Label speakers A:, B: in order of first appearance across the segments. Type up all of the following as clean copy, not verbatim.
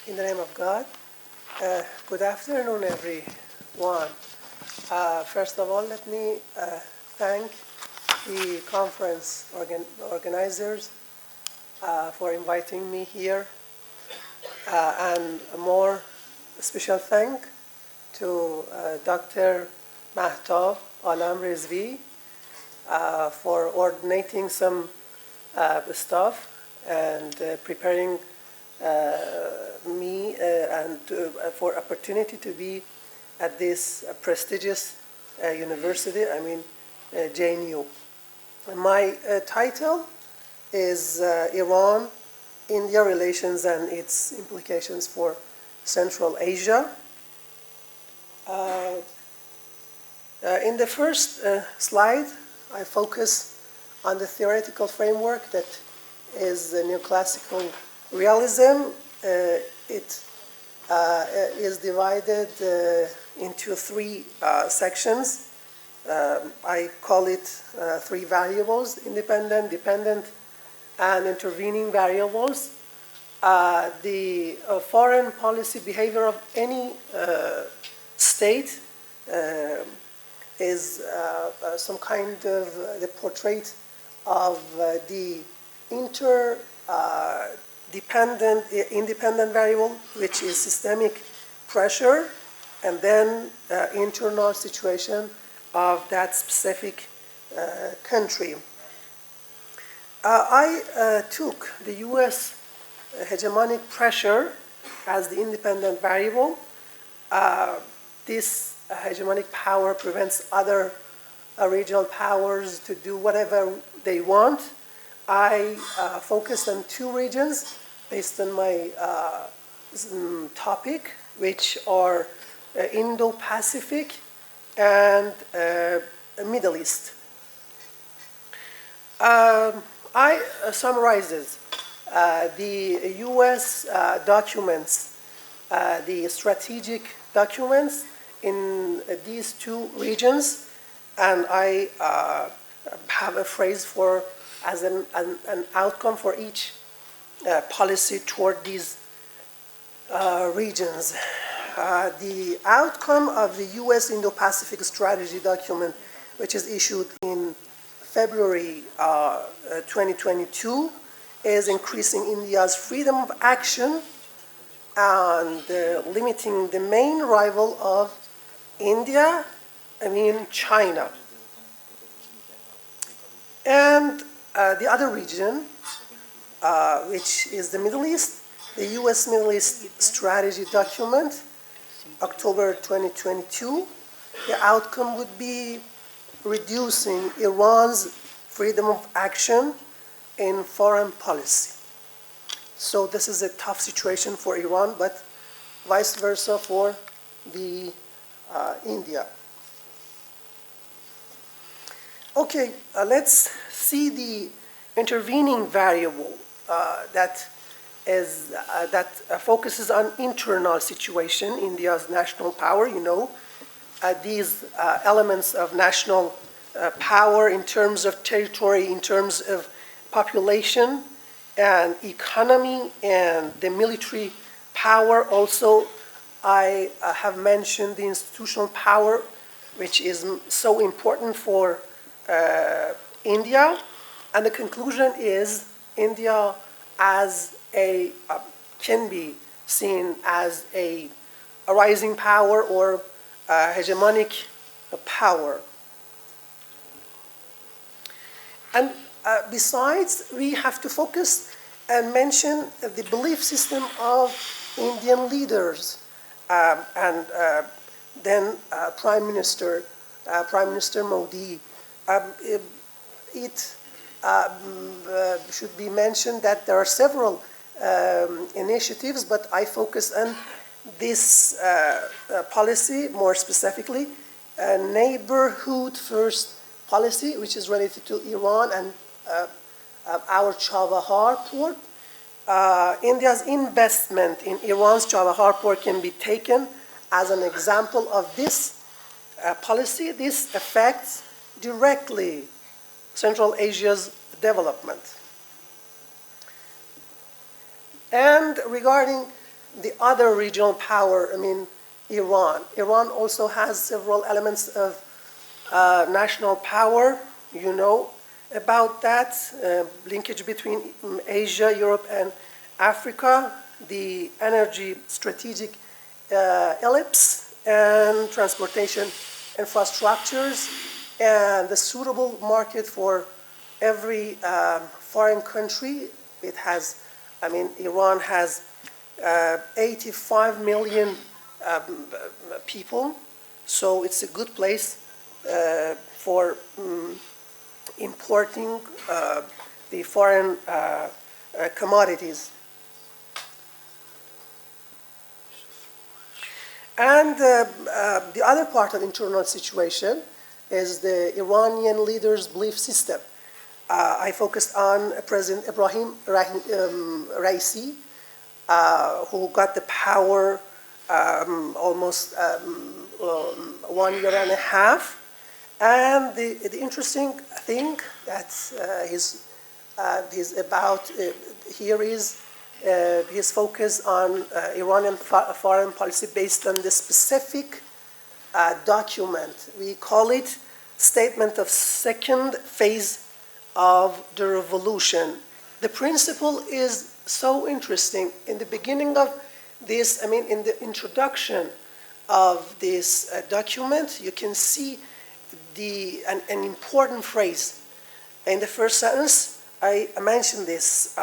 A: In the name of God, good afternoon, everyone. First of all, let me thank the conference organizers for inviting me here, and a more special thank to Dr. Mahtab Alam Rizvi for coordinating some stuff and preparing me and for opportunity to be at this prestigious university, JNU. My title is Iran-India relations and its implications for Central Asia. In the first slide, I focus on the theoretical framework that is the neoclassical realism. It is divided into three sections. I call it three variables: independent, dependent, and intervening variables. The foreign policy behavior of any state is some kind of the portrait of the independent variable, which is systemic pressure, and then internal situation of that specific country. I took the U.S. hegemonic pressure as the independent variable. This hegemonic power prevents other regional powers to do whatever they want. I focused on two regions based on my topic, which are Indo-Pacific and Middle East. I summarizes the U.S. documents, the strategic documents in these two regions, and I have a phrase for as an outcome for each policy toward these regions. The outcome of the U.S. Indo-Pacific Strategy document, which is issued in February 2022, is increasing India's freedom of action and limiting the main rival of India, China. And the other region, which is the Middle East, the U.S. Middle East Strategy document, October 2022, the outcome would be reducing Iran's freedom of action in foreign policy. So this is a tough situation for Iran, but vice versa for the India. Okay, let's see the intervening variable that focuses on internal situation, India's national power. These elements of national power in terms of territory, in terms of population and economy, and the military power. Also, I have mentioned the institutional power, which is so important for India, and the conclusion is India can be seen as a rising power or hegemonic power. And besides, we have to focus and mention the belief system of Indian leaders and then Prime Minister Modi. It should be mentioned that there are several initiatives, but I focus on this policy more specifically, neighborhood first policy, which is related to Iran and our Chabahar port. India's investment in Iran's Chabahar port can be taken as an example of this policy. This affects directly Central Asia's development. And regarding the other regional power, I mean, Iran. Iran also has several elements of national power. You know about that, linkage between Asia, Europe, and Africa, the energy strategic ellipse, and transportation infrastructures, and the suitable market for every foreign country. It has, I mean, Iran has 85 million people, so it's a good place for importing the foreign commodities. And the other part of internal situation is the Iranian leaders' belief system. I focused on President Ibrahim Raisi, who got the power almost 1 year and a half. And the interesting thing that he's about here is his focus on Iranian foreign policy based on the specific document. We call it Statement of Second Phase of the Revolution. The principle is so interesting. In the beginning of this, I mean, in the introduction of this document, you can see an important phrase. In the first sentence, I mentioned this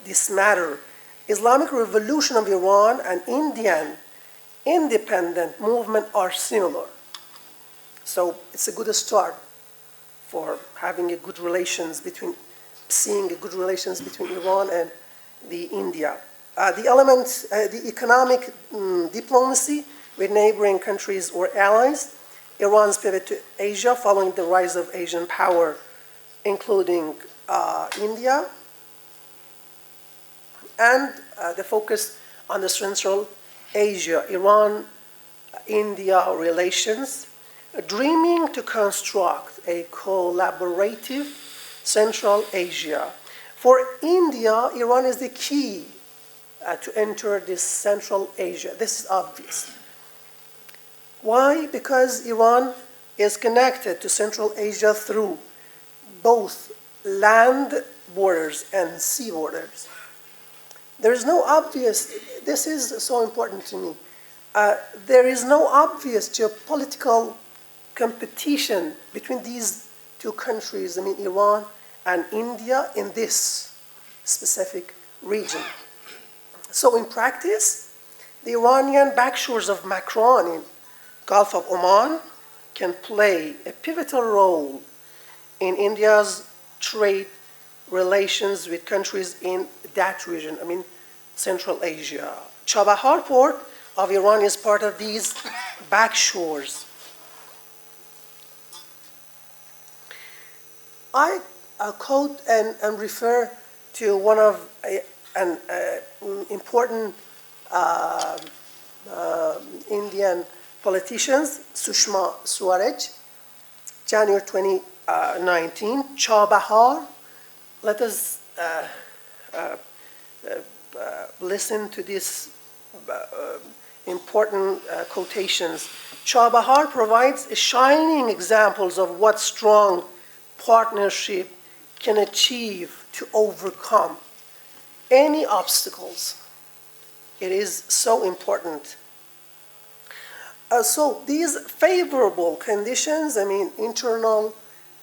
A: this matter. Islamic Revolution of Iran and Indian independent movement are similar. So it's a good start for having a good relations between, seeing a good relations between Iran and the India. The element, the economic diplomacy with neighboring countries or allies, Iran's pivot to Asia following the rise of Asian power, including India, and the focus on the Central Asia, Iran-India relations, dreaming to construct a collaborative Central Asia. For India, Iran is the key to enter this Central Asia. This is obvious. Why? Because Iran is connected to Central Asia through both land borders and sea borders. There is no obvious, this is so important to me, there is no obvious geopolitical competition between these two countries, I mean Iran and India, in this specific region. So in practice, the Iranian backshores of Makran in Gulf of Oman can play a pivotal role in India's trade relations with countries in that region, I mean Central Asia. Chabahar port of Iran is part of these backshores. I quote and refer to one of an important Indian politicians, Sushma Swaraj, January 2019, Chabahar. Let us listen to these important quotations. Chabahar provides shining examples of what strong partnership can achieve to overcome any obstacles. It is so important. So these favorable conditions, I mean internal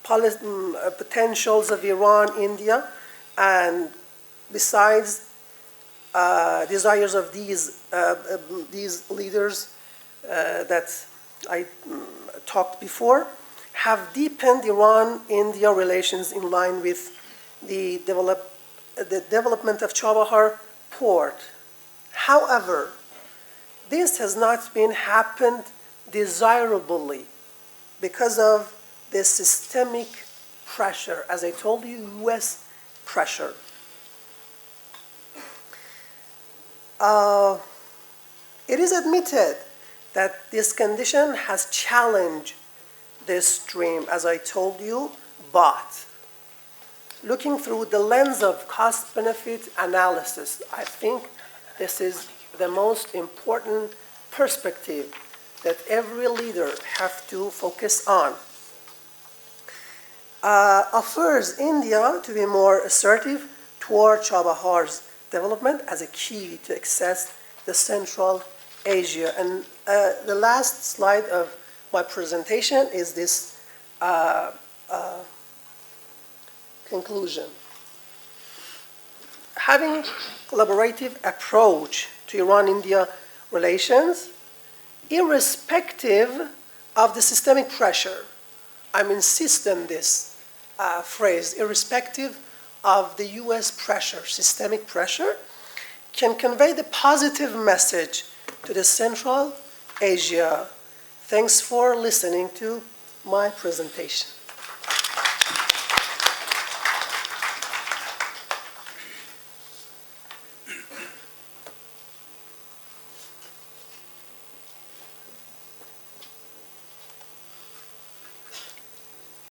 A: potentials of Iran, India, and besides desires of these leaders that I talked before, have deepened Iran-India relations in line with the development of Chabahar port. However, this has not been happened desirably because of the systemic pressure, as I told you, U.S. pressure. It is admitted that this condition has challenged this stream, as I told you, but looking through the lens of cost-benefit analysis. I think this is the most important perspective that every leader have to focus on. Offers India to be more assertive toward Chabahar's development as a key to access the Central Asia. And the last slide of my presentation is this conclusion. Having collaborative approach to Iran-India relations, irrespective of the systemic pressure, I'm insisting this phrase, irrespective of the US pressure, systemic pressure, can convey the positive message to the Central Asia. Thanks for listening to my presentation.